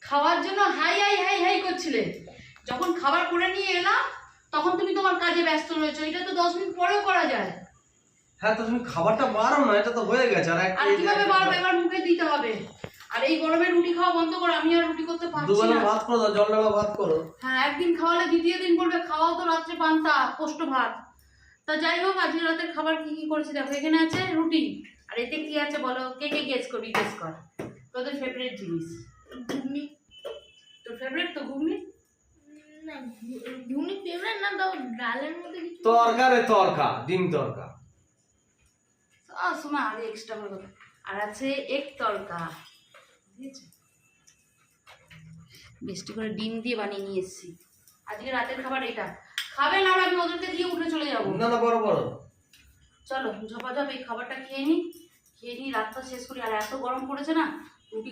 খাওয়ার জন্য high high high high করছিলে, যখন খাবার করে নিয়ে এলাম তখন তুমি তোমার কাজে ব্যস্ত রয়েছো। এটা তো 10 মিনিট পরেও করা যায়। হ্যাঁ তো তুমি খাবারটা বাড়ো না, এটা তো হয়ে গেছে। আর কিভাবে বাড়বে? এবার মুখে দিতে হবে। আর এই গরমে রুটি খাওয়া বন্ধ করো, আমি আর রুটি করতে পারছি দুবেলা না। ভাত করো, জল ঢালা ভাত করো। হ্যাঁ, একদিন খাওয়ালে দ্বিতীয় দিন বলবে খাওয়াও তো রাত্রে পান্তা পোস্ত ভাত। তা যাই হোক, আজকে রাতের খাবার কি কি করেছি দেখো। এখানে আছে রুটি, আর এতে কি আছে বলো? কে কে গেস করবি? গেস কর তোদের ফেভারিট জিনিস। ঘুগনি। তোর ফেভারিট তো ঘুগনি? না, ঘুগনি ফেভারিট না, তাও ডালের মধ্যে কিছু তরকা, ডিম তরকা। শোনা আরে এক্সট্রা করে কথা। আর আছে এক তরকা, বুঝেছো? বেশি করে ডিম দিয়ে বানিয়ে নিয়ে এসেছি। আজকে রাতের খাবার এটা খাবে না, আমি ওদেরকে দিয়ে উঠে চলে যাবো। না না, বড় বড়। চলো ঝপাঝপ এই খাবারটা খেয়ে নিই, রাতটা শেষ করি। আর এত গরম পড়েছে না,